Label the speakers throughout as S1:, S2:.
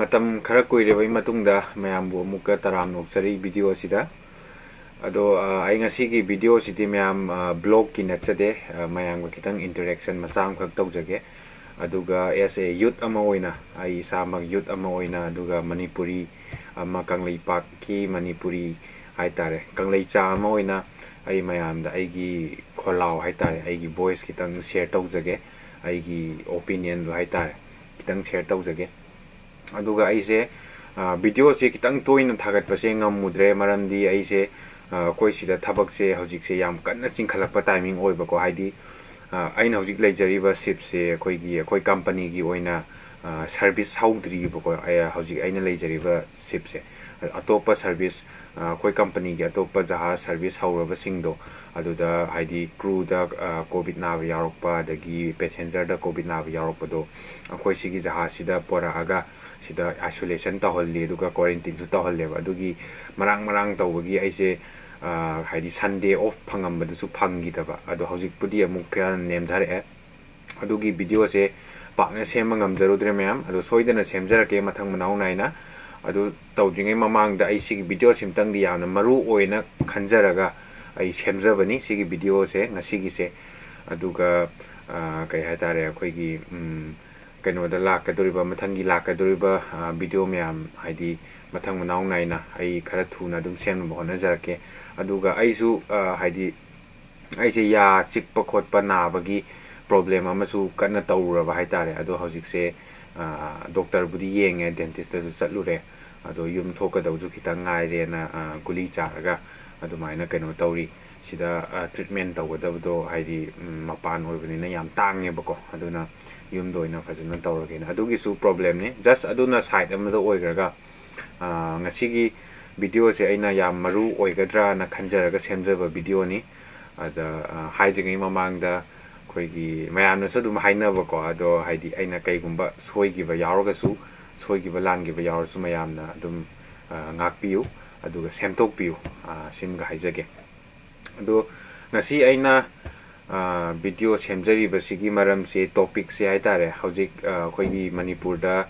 S1: matam khara kuireba matungda mayambu amuka taram noksari video sida ado ai ngasigi video sidi mayam blog ki nachade mayam kitang interaction masam khak tawjage aduga as a youth ama oina ai samag youth ama oina aduga manipuri ama kanglei pak ki manipuri haitare kanglei cha ama oina ai mayam da aigi kholau haitare aigi voice kitang share tawjage aigi opinion lo haitare kitang share tawjage aduga aise video se kitang toina thagat pase ngamudre maramdi aise koi sida thabak se hojik se yam kanna chingkhalakpa timing oiba ko haidi aina hojik leijariba ship se koi company gi oina service haudri ko hojik aina leijariba ship se atopa service koi company gi atopa jaha service hauraba singdo aduda haidi crew da covid na yarokpa dagi passenger da covid na yarokpa do koi sigi jaha sida pora aga sida isolation taholli duga quarantine su taholle adugi marang tawgi aise haidi Sunday off phangam su phangidaba ado hojik pudi amuk name dhare adugi video se pakna sema ngamjarudre mayam ado soidana semjarake mathang manau naina ado tawdringai mamang da ai sigi video simtang di yana maru oina khanjaraga ai semjabani sigi video se ngasigi se aduga kai hatare akoigi kaino da lakadoriba mathangi lakadoriba video mayam haidi mathang manau naina ai khara thuna dum semba hona jarake aduga aisu haidi aise ya chikpa khotpa nabagi problem amasu kana tawraba haitare ado hojik se doctor budi yenge dentist su chatlure ado yum thoka dawju kitang ngaire na guli charaga ado maina kaino tawri sida treatment tawgadabdo haidi mapan oibani na yam tange bako aduna yum doina fajana tawrage na adugi su problem ne just aduna side amada oigraga ngasigi video se aina yam maru oigadra na khanjaraga semjaba video ni ada haijingai mamangda khoigi mayamna su dum hainaba ko ado haidi aina kaigumba soigiba yaroga su soigiba langiba yarosu mayamna dum ngakpiu aduga semtokpiu simga haijage ado ngasi aina video semjariba sigi maram se topic se haitare hojik khoigi manipur da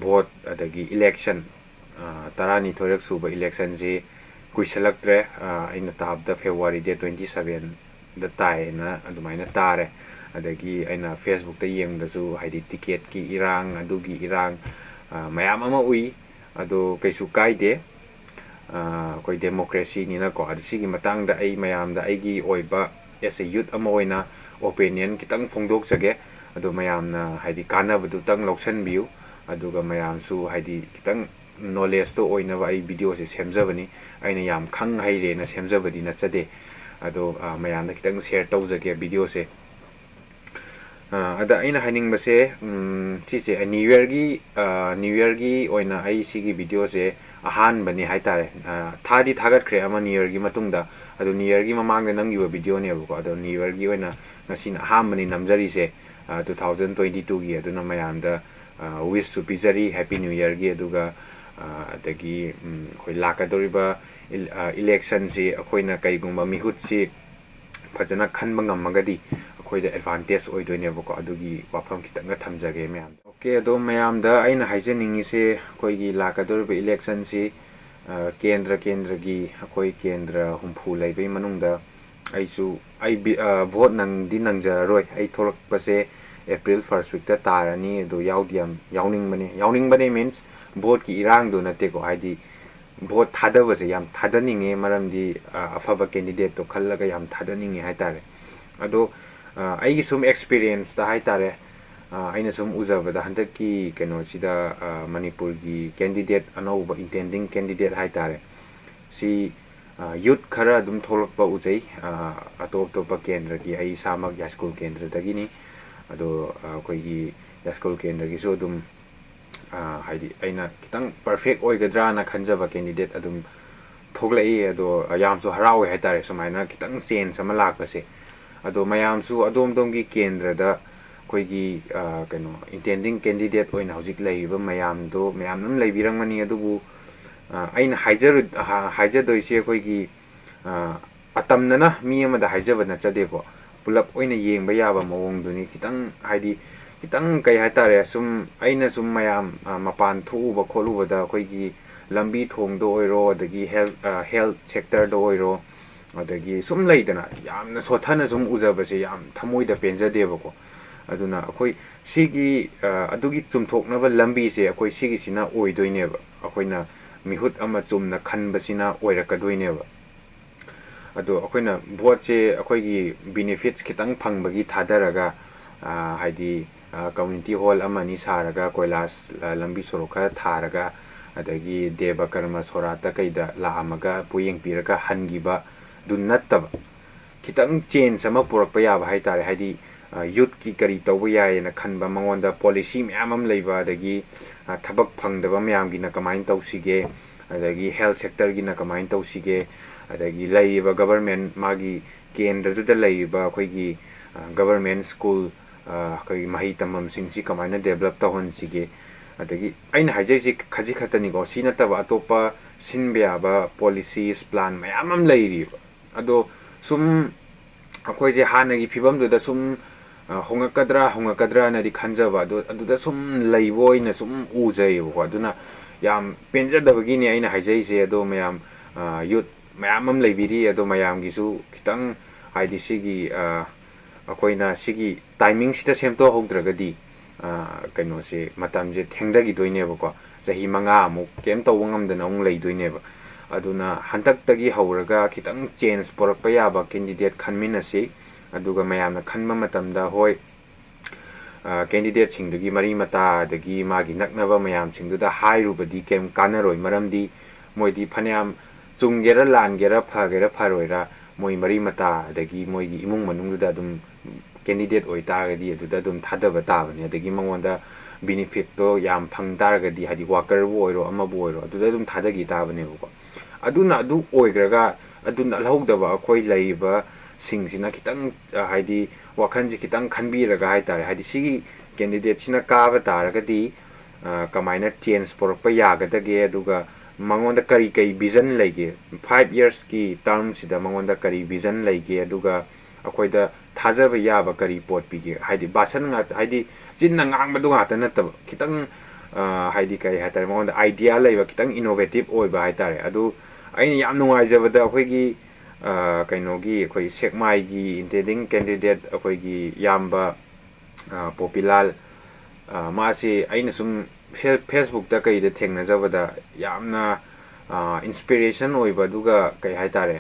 S1: vote adagi election tarani thorak suba election je kuisalaktre aina tabda February day 27 da tai na adumaina tare adagi aina Facebook da yengdasu haidi ticket ki irang adugi irang mayam ama ui ado kaisu kaide koi democracy ni na ko adisi gi matang da ai mayam da aigi oiba as a youth ama oina opinion kitang phongdok jage ado mayam na haidi kana badu tang loksan biu aduga mayam su haidi kitang knowledge to oina ba ai video se semjabani aina yam khang haire na semjabadi na chade ado mayam da kitang share tawjage video se ada aina haning base si se new year gi oina ai sigi video se ahan bani haitare thadi thagat khre ama new year gi matungda ado new year gi mamang da nang yu video ne ko ado new year gi oina ngasina aham bani namjari se 2022 gi ado na mayam da wish su pizari happy new year gi aduga adagi khoi lakadoriba election si akhoina kaigumba mihut si fajana khanba ngamagadi akhoida advantage oidoine bako adugi wafam kitanga thamjage mayam okay ado mayam da aina haijaningi se khoigi lakadoriba election si kendra gi akhoi kendra humphu laibai manungda aisu ai vote nang di nangjaroi ai tholak pase April 1st week da tarani do yawning bane means vote ki irang do nate ko haidi vote thadabase yam thadaninge maramdi afaba candidate to khallaga yam thadaninge haitare ado aigi sum experience da haitare aina sum ujabada handaki keno sida manipur gi candidate anauba intending candidate haitare si youth khara dum tholakpa ujai atop topa kendra gi ai samak high school kendra dagini ado koi gi high school kendra gi so dum haidi aina kitang perfect oigadra na khanjaba candidate adum thoglai ado yamsu harawe haitare sumaina kitang change sama lakpase ado mayamsu adom domgi kendra da koigi kano intending candidate oina hojik laiba mayam nam laibirangmani adubu aina haijadoise koigi atamnana mi amada haijaba na chadeko pulap oina yengba yaba mawong duni kitang haidi khitang kai haitare sum aina sum mayam mapan thuuba kholuba akhoi lambi thong do oiro adagi health sector do oiro adagi sum leidana yamna sothana sum ujabase yam thamoida penjade bako aduna akhoi sigi adugi chumthoknaba lambi se akhoi sigi sina oidoineba akhoina mihut ama chumna khanbasina oirakadoineba ado akhoi vote se akhoi benefits khitang phangbagi thadaraga haidi community hall amani saraga koilas lambi soroka tharaga adagi deva karma sorata kaida laamaga puyeng piraga hangiba dunnataba khitang change sama purakpa yaba haitare haidi youth ki kari tawba yaena khanba mangonda policy myamam leiba adagi thabak phangdaba myam gi na kamain tawsige adagi health sector gi na kamain tawsige adagi leiba government magi kendra da leiba khoi gi government school koi mahi tamam singsi kamaina develop tahon sige adagi aina hajai si khaji khatani go sina taba atopa sinbya ba policies plan mayamam leiri ado sum akhoi je hanagi phibam da sum hongakadra na di khanjaba ado da sum leiboi na sum ujai bo aduna yam penja da bagi ni aina hajai se ado mayam youth mayamam leibiri ado mayam gi su kitang idc gi akoina sigi timing sita semto hogdragadi kaino se matam je thengdagi doineba ko sahi manga amuk kem to wangamdana ong leidoineba aduna hantak tagi hauraga kitang change porakpa yaba candidate khanmina se aduga mayamna khanma matamda hoi candidate singdugi mari mata dagi magi naknaba mayam singduda hairubadi kem kanaroi maramdi moidi phanyam chunggera langera phagera pharoira moi mari mata dagi moigi imung manungda dum candidate oi targadi aduda dum thadaba tabani adagi mangonda benefit to yam phang targadi hadi worker bo oiro ama bo oiro aduda dum thadagi tabani ko aduna adu oigraga aduna alhogdaba akhoi leiba singsina kitang hadi wakhanji kitang khanbiraga haitare hadi sigi candidate sina kaba targadi kamaina change porakpa yagadage aduga mangonda kari kai vision lege 5 years ki term sida mangonda kari vision lege aduga akoida thajaba yaba kari pot pige haidi basan nga haidi jinna ngang badu ngata nataba kitang haidi kai hatare mangonda idea laiba kitang innovative oiba haitare adu aina yam nungai jabada akoigi kainogi akoi sekmai gi intending candidate akoigi yamba popular masi aina sum Facebook da kai da thengna jabada yamna inspiration oiba duga kai haitare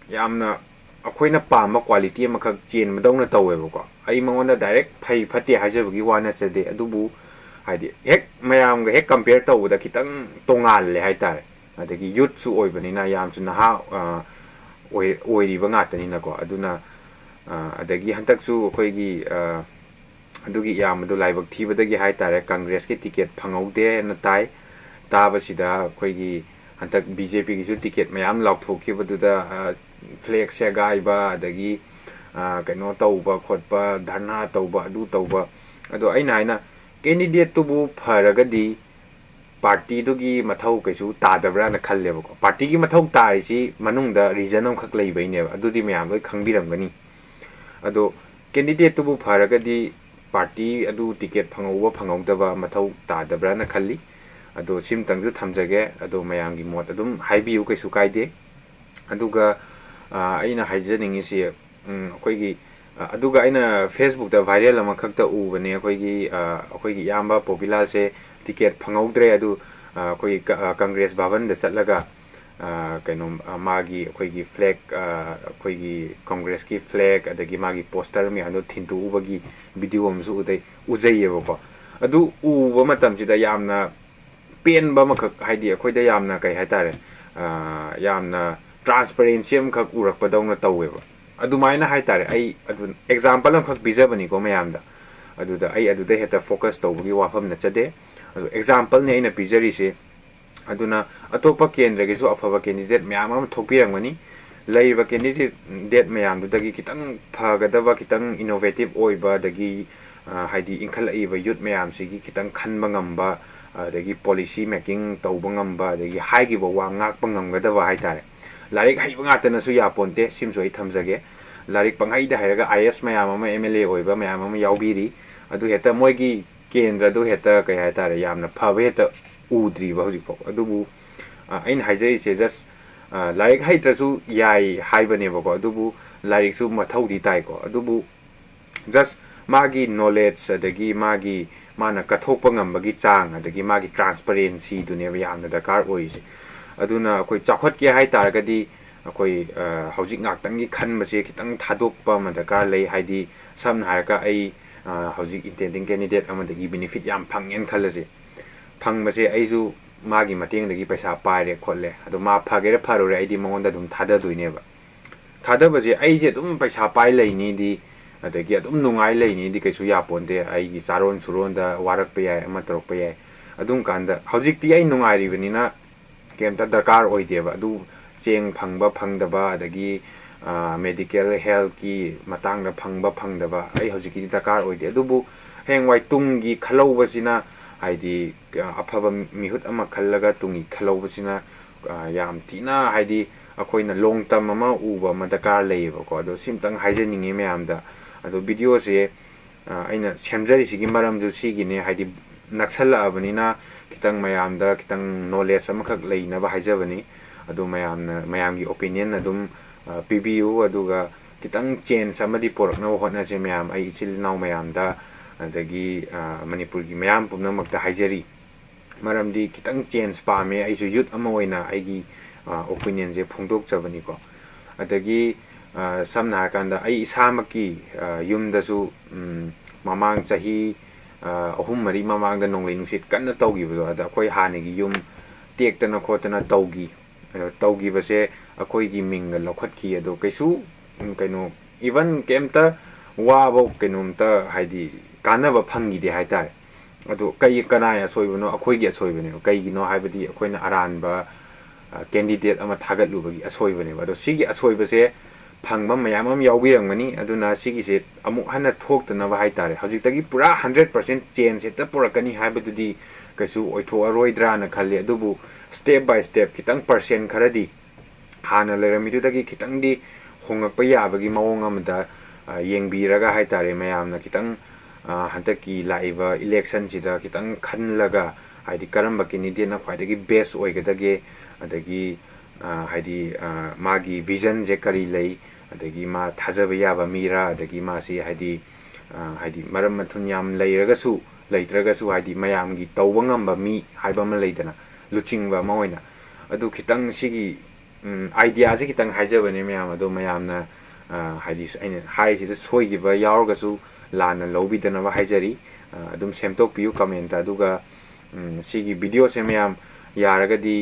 S1: yamna akoina pamba quality amakak chen madawna taweba ko ai mangonda direct phai phate hajabagi wana chade adubu haidi hek mayam ga hek compare tawda kitang tongal le haitare adagi youth su oibani na yam su na ha oiriba ngatani na ko aduna adagi hantak su akoigi adugi yam adu laibak thibadagi haitare congress ki ticket phangaude na tai tabasida akoigi hantak BJP gi su ticket mayam laukthokibadуда flex se gaiba adagi kaino tauba khotpa dharna tauba adu tauba ado aina aina candidate tubu pharagadi party dugi mathau kaisu tadabra na khalleba ko party gi mathau tarisi manungda reason am khak leibaine adudi mayam loi khangbiramgani ado candidate tubu pharagadi party adu ticket phangauba phangaudaba mathau tadabra na khalli ado simtangju thamjage ado mayam gi mot adum haibiu kaisu kaide aduga aina haijaningi si akoigi aduga aina Facebook da viral ama khakta ubane akoigi yamba popular se ticket phangaudre adu akoigi congress bhavan da chatlaga kaino magi akoigi flag akoigi congress ki flag adagi magi poster mi anu thintu ubagi video amsu udai ujayeba ko adu uba matam sida yamna penba makhak haidi akoida yamna kai haitare yamna transparency amkhak urakpadawna taweba adumaina haitare ai adu example amkhak bijabani ko mayamda aduda ai aduda heta focus tawbagi wafam na chade adu example ne aina pijari se aduna atopa kendra gi so afaba candidate mayam am thokpirangani leiba candidate mayam dagi kitang phagadaba kitang innovative oiba dagi haidi inkhalaiba youth mayam sigi kitang khanba ngamba dagi policy making tawba ngamba dagi haigiba wa ngakpa ngamgadaba haitare like HYBE ngata na su ya ponte sim so i thamjage ꯂꯥꯏꯔꯤꯛ ꯄꯪꯍꯩꯗ ꯍꯩꯔꯒ IAS ꯃꯌꯥꯝ ꯑꯃ MLA ꯑꯣꯏꯕ ꯃꯌꯥꯝ ꯑꯃ ꯌꯥꯎꯕꯤꯔꯤ ꯑꯗꯨ ꯍꯦꯛꯇ ꯃꯣꯏꯒꯤ ꯀꯦꯟꯗ꯭ꯔꯗꯨ ꯍꯦꯛꯇ ꯀꯩ ꯍꯥꯏꯇꯥꯔꯦ ꯌꯥꯝꯅ ꯐꯕ ꯍꯦꯛꯇ ꯎꯗ꯭ꯔꯤꯕ ꯍꯧꯖꯤꯛꯐꯥꯎ ꯑꯗꯨꯕꯨ ꯑꯩꯅ ꯍꯥꯏꯖꯔꯤꯁꯦ ꯖꯁ ꯂꯥꯏꯔꯤꯛ ꯍꯩꯇ꯭ꯔꯁꯨ ꯌꯥꯏ ꯍꯥꯏꯕꯅꯦꯕꯀꯣ ꯑꯗꯨꯕꯨ ꯂꯥꯏꯔꯤꯛꯁꯨ ꯃꯊꯧꯗꯤ ꯇꯥꯏꯀꯣ ꯑꯗꯨꯕꯨ ꯖꯁ ꯃꯥꯒꯤ ꯅꯣꯂꯦꯖ ꯑꯗꯒꯤ ꯃꯥꯅ ꯀꯠꯊꯣꯛꯄ ꯉꯝꯕꯒꯤ ꯆꯥꯡ ꯑꯗꯒꯤ ꯃꯥꯒꯤ ꯇ꯭ꯔꯥꯟꯁꯄꯔꯦꯟꯁꯤꯗꯨꯅꯦꯕ ꯌꯥꯝꯅ ꯗꯔꯀꯥꯔ ꯑꯣꯏꯔꯤꯁꯦ ꯑꯗꯨꯅ ꯑꯩꯈꯣꯏ ꯆꯥꯎꯈꯠꯀꯦ ꯍꯥꯏꯇꯥꯔꯒꯗꯤ ꯑꯩꯈꯣꯏ ꯍꯧꯖꯤꯛ ꯉꯥꯛꯇꯪꯒꯤ ꯈꯟꯕꯁꯦ ꯈꯤꯇꯪ ꯊꯥꯗꯣꯛꯄ ꯑꯃ ꯗꯔꯀꯥꯔ ꯂꯩ ꯍꯥꯏꯗꯤ ꯁꯝꯅ ꯍꯥꯏꯔꯒ ꯑꯩ ꯍꯧꯖꯤꯛ ꯏꯟꯇꯦꯟꯗꯤꯡ ꯀꯦꯟꯗꯤꯗꯦꯠ ꯑꯃꯗꯒꯤ ꯕꯦꯅꯤꯐꯤꯠ ꯌꯥꯝ ꯐꯪꯉꯦꯅ ꯈꯜꯂꯁꯦ ꯐꯪꯕꯁꯦ ꯑꯩꯁꯨ ꯃꯥꯒꯤ ꯃꯇꯦꯡꯗꯒꯤ ꯄꯩꯁా ꯄꯥꯏꯔꯦ ꯈꯣꯠꯂꯦ ꯑꯗꯣ ꯃꯥ ꯐꯒꯦꯔꯥ ꯐꯔꯨꯔꯦ ꯑꯩꯗꯤ ꯃꯉꯣꯟꯗ ꯑꯗꯨꯝ ꯊꯥꯗꯗꯣꯏꯅꯦꯕ ꯊꯥꯗꯕꯁꯦ ꯑꯩꯁꯦ ꯑꯗꯨꯝ ꯄꯩꯁా ꯄꯥꯏ ꯂꯩꯅꯤꯗꯤ ꯑꯗꯒꯤ ꯑꯗꯨꯝ ꯅꯨꯡꯉꯥꯏ ꯂꯩꯅꯤꯗꯤ ꯀꯩꯁꯨ ꯌꯥꯄꯣꯟꯇꯦ ꯑꯩꯒꯤ ꯆꯥꯔꯣꯟ ꯁꯨꯔꯣꯟꯗ ꯋꯥꯔꯛꯄ ꯌꯥꯏ ꯑꯃ ꯇꯧꯔꯛꯄ ꯌꯥꯏ ꯑꯗꯨꯝ ꯀꯥꯟꯗ ꯍꯧꯖꯤꯛꯇꯤ ꯑꯩ ꯅꯨꯡꯉꯥꯏꯔꯤꯕꯅꯤꯅ ꯀꯩꯝꯇ ꯗꯔꯀꯥꯔ ꯑꯣꯏꯗꯦꯕ ꯑꯗꯨ ꯆꯦꯡ ꯐꯪꯕ ꯐꯪꯗꯕ ꯑꯗꯒꯤ ꯃꯦꯗꯤꯀꯦꯜ ꯍꯦꯜꯊꯀꯤ ꯃꯇꯥꯡꯗ ꯐꯪꯕ ꯐꯪꯗꯕ ꯑꯩ ꯍꯧꯖꯤꯛꯀꯤꯗꯤ ꯗꯔꯀꯥꯔ ꯑꯣꯏꯗꯦ ꯑꯗꯨꯕꯨ ꯍꯌꯦꯡꯋꯥꯏ ꯇꯨꯡꯒꯤ ꯈꯜꯍꯧꯕꯁꯤꯅ ꯍꯥꯏꯗꯤ ꯑꯐꯕ ꯃꯤꯍꯨꯠ ꯑꯃ ꯈꯜꯂꯒ ꯇꯨꯡꯒꯤ ꯈꯜꯍꯧꯕꯁꯤꯅ ꯌꯥꯝ ꯊꯤꯅ ꯍꯥꯏꯗꯤ ꯑꯩꯈꯣꯏꯅ ꯂꯣꯡ ꯇꯔꯝ ꯑꯃ ꯎꯕ ꯑꯃ ꯗꯔꯀꯥꯔ ꯂꯩꯌꯦꯕꯀꯣ ꯑꯗꯣ ꯁꯤꯝꯇꯪ ꯍꯥꯏꯖꯅꯤꯡꯉꯤ ꯃꯌꯥꯝꯗ ꯑꯗꯣ ꯚꯤꯗꯤꯑꯣꯁꯦ ꯑꯩꯅ ꯁꯦꯝꯖꯔꯤꯁꯤꯒꯤ ꯃꯔꯝꯁꯨ ꯁꯤꯒꯤꯅꯦ ꯍꯥꯏꯗꯤ ꯅꯛꯁꯜꯂꯛꯑꯕꯅꯤ나 खितंग मयामदा खितंग नॉलेज अमखक लेनबा हाइजबनी अदु मयामगी ओपिनियन अदुम पीबीयू अदुगा खितंग चेंज अमदी पोरकना होटनासे मयाम आई इचिल नाव मयामदा अदगी मणिपुर की मयाम पुनमकता हाइजरी मरमदी खितंग चेंज पामे आइसु यूथ अमा ओइना आइगी ओपिनियन जे फोंदोकजबनीको अदगी समना हारकांदा आई इसामकी युमदसु ममांग चाही अहुम मरी ममांग नोंगले नुसित कन्ना तौगिबदो अदा अखोय हानेगी युम टेक्तना खोतना तौगी बसे अखोयगी मिंग लौखतकी अदो कैसु कैनो इवन केमता वाबो कैनोमता हाइदी कानबा फंगिदे हाइतारे अदो कई कनाय असोयबनो अखोयगी असोयबने कईगिनो हाइबदी अखोयना अरानबा कैंडिडेट अमा थागतलुबगी असोयबने अदो सिगी असोयबसे फंगबा मयामम याउबिरंगनी अदुना सिगिसे अमुक हन्ना थोक्तनबा हाइतारे हजिकतगी पुरा 100% चेंज हेता पुरकनी हाइबदुदी कैसु ओइथोअरोइद्राना खल्ले अदुबु स्टेप बाय स्टेप खितंग परसेंट खरदी हाना लेरमिदुदगी खितंगदी होंगकपा याबगी मवोंग अमदा येंगबिरगा हाइतारे मयामना खितंग हंतकी लाइबा इलेक्शन सिदा खितंग खनलगा हाइदी करंबा कैंडिडेटना ख्वाइदगी बेस्ट ओइगदगे अदगी हाइदी मागी विजन जे करी लई अदगी मा थाजबा याबा मीरा अदगी मासी हाइदी मरम मथुन याम लैरगसु लैत्रगसु हाइदी मयामगी तौबा ngamba मी हाइबा अमा लैदना लुचिंगबा अमा ओइना अदु खितंग सिगी आइडिया से खितंग हाइजबने मयाम अदो मयामना हाइदी अइना हाइसिदा सोइगिबा यावरगसु लाना लौबिदनबा हाइजरी अदुम सेमतोकपियु कमेंट अदुगा सिगी वीडियो से मयाम यारगदी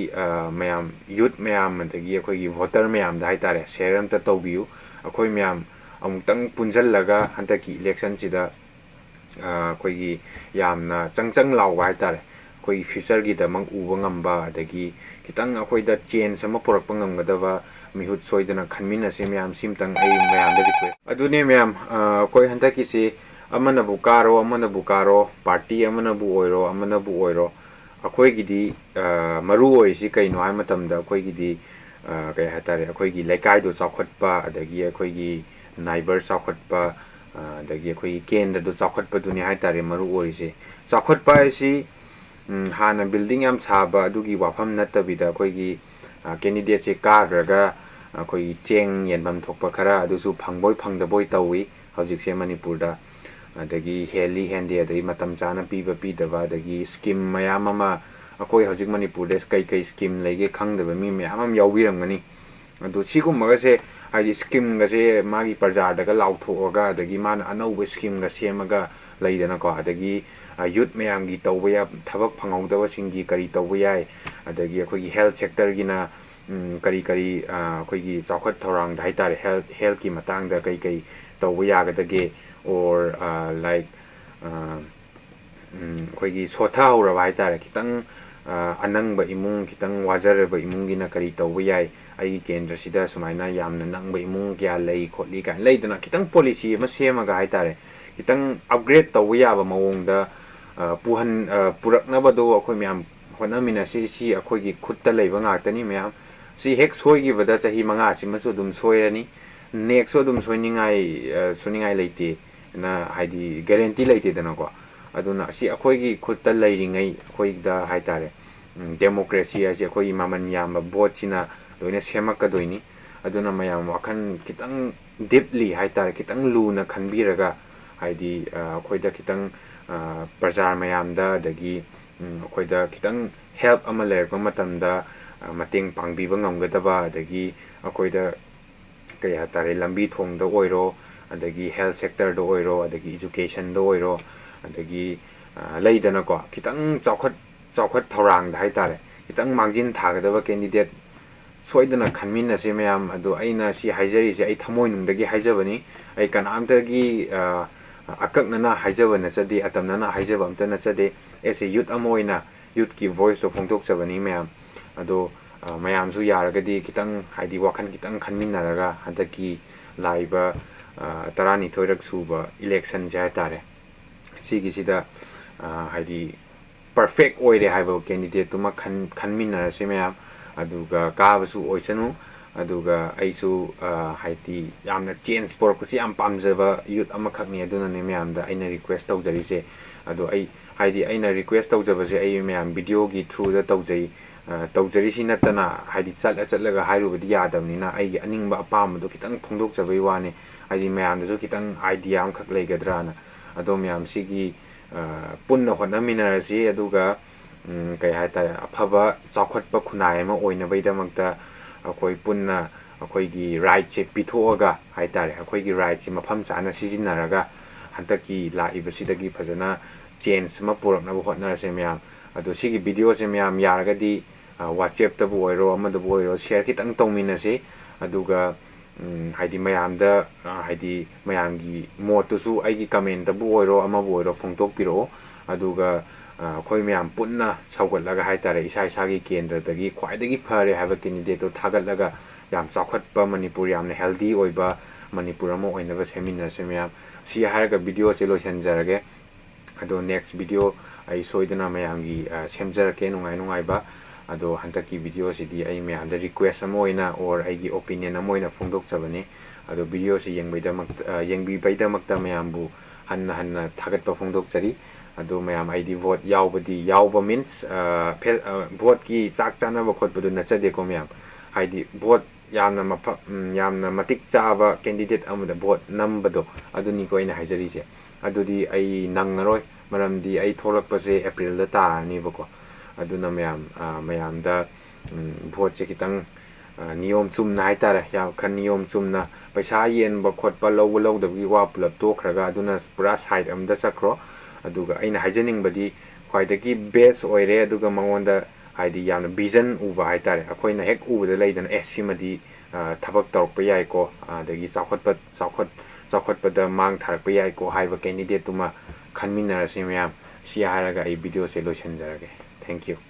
S1: मयाम यूथ मयाम अदगी अखोयगी वोटर मयाम दा हाइतारे शेयर अमता तौबियु अखोय मयाम अमुक्तंग पुंजल्लगा हंतकी इलेक्शन सिदा अखोयगी यामना चंगचंग लाउबा हाइतारे अखोयगी फ्यूचर गी दमंग उबा ngamba अदगी खितंग अखोयदा चेंज अमा पुरकपा ngамगदबा मिहुत सोइदना खनमिनसे मयाम सिमतंग आई मयाम दा रिक्वेस्ट अदुने मयाम अखोय हंतकी से अमनबु कारो पार्टी अमनबु ओइरो अमनबु ओइरो अखोयगिदी मरु ओइसि कैनो हाय मतमदा अखोयगिदी कय हातारे अखोयगी लेकाइदो चाखटपा अदगी अखोयगी नाइबर चाखटपा अदगी अखोयगी केंद्रदो चाखटपदुनि हायतारे मरु ओइसि चाखटपा आइसि हाना बिल्डिंग याम साबा अदुगी वाफम नत्तबिदा अखोयगी कैंडिडेट से काग्रगा अखोयगी चेंग येनबम थोकपा खरा अदुसु फंगबोय फंगदबोय तौवी हौजिकसे मणिपुरदा अदगी हेली हेंदे अदगी मतम चाना पीबा पीदबा अदगी स्कीम मयाम अमा अखोय हौजिक मणिपुरदे कई स्कीम लेगे खंगदबा मी मयाम अम याउबिरंगनी अदु सिगुमगसे हाइदी स्कीम गसे मागी प्रजारदगा लाउथोगा अदगी माना अनौब स्कीम गा सेमगा लैदनाको अदगी यूथ मयामगी तौबा या थबक फंगौदबा सिंगी करी तौबा याय अदगी अखोयगी हेल्थ सेक्टर गिना करी अखोयगी चाखत थौरांग हाइतारे हेल्थ की मतांगदा कई तौबा यागदगे और लाइक अखोयगी सोथा हौरबा हाइतारे खितंग अनंगबा इमुंग खितंग वाजरबा इमुंगिना करी तौबा याय आई केंद्र सिदा सुमाइना यामना नंगबा इमुंग क्या लई खोली का लैदना खितंग पॉलिसी अमा सेमगा हाइतारे खितंग अपग्रेड तौबा याबा मवोंगदा पुहन पुरकनबदो अखोय म्याम होनामिनासि सि अखोयगी खुत्ता लैबा ngakतनी म्याम सि हेक सोयगिबदा चाही 5 सिमसु दुम सोयरनी next adum soningai leite na haidi guarantee leite danako aduna si akhoi khutta leiringai akhoi da haitare democracy ase akhoi maman yamba vote china loina semakkadoini aduna mayam wakhan kitang deeply haitare kitang luna khanbiraga haidi akhoi da kitang prajar mayam da dagi akhoi da kitang help ama lerpa matamda mateng pangbiba ngamgadaba dagi akhoi da kaya tare lambi thong da oiro adagi health sector da oiro adagi education da oiro adagi leidana ko kitang chawkhat thorang da haitare kitang mangjin thagadaba candidate soidana khanmin se mayam adu aina si haijari se ai thamoi nungdagi haijabani ai kanamtagi akaknana haijabana chadi atamnana haijaba amtana chade as a youth amoina youth ki voice of phongtok chabani mayam ado mayam su yaragadi kitang haidi wakhan kitang khanminaraga hadaki laiba tarani thoirak suba election ja tare sigi sida haidi perfect oire haiba candidate tuma khanminara se mayam aduga kabasu oisanu aduga aisu haiti yamna change porkusi am pamjaba youth amakhakni aduna ne mayam da aina request tawjari se adu ai haidi aina request tawjaba se ai mayam video gi through da tawjai tawjari si natana haidi chatlaga hairubadi yadamnina ai aningba apamdo kitang phongdok jabai wane haidi mayam da kitang idea am khak leigadrana ado mayam sigi punna honamina si aduga kai haita afaba chawkhatpa khunai ma oina baidamakta akoi punna akoi gi right che pithoaga haitare akoi gi right che mafam chana sijinaraga hantaki la ibasidagi phajana change ma purakna bu hotna se myam ado sigi video se myam yaragadi whatsapp ta bu oiro amada bu oiro share kitang tongmina se aduga haidi mayam da haidi mayam gi motu su aigi comment ta bu oiro ama bu oiro phongtok piro aduga khoi myam punna chawgatlaga haitare isa isagi kendradagi khwaidagi phare haba candidate to thagallaga yam chawkhatpa manipur yamna healthy oiba manipur ama oinaba semina se myam si haraga video che loisanjarage ado next video ai soidana mayam gi semjarake nungai ba ado hantaki video sidi ai mayam da request ama oina or ai gi opinion ama oina phongdok chabani ado video se yengbi baidamakta mayam bu hanna thagatpa phongdok chari ado mayam ID vote yauba means vote ki chak chana ba khotpadu nachade ko mayam ID vote yamna matik chaba candidate amada vote nambado aduni ko ina haijari se adudi ai nangaroi maramdi ai tholakpa se April da ta ni bako aduna mayam da vote che kitang niyom chumna haitare ya khan niyom chumna paisa yen ba khotpa lawda bi wa pulap tokhraga aduna pura side amda chakro aduga aina haijening badi khwaidagi base oire aduga mangonda haidi yamna vision uba haitare akoina hek ubada leidana simadi thabak torpa yai ko adagi chawkhatpa da mang tharpa yai ko haiba candidate tuma khanminara se myam si haraga ai video se loisan jarage thank you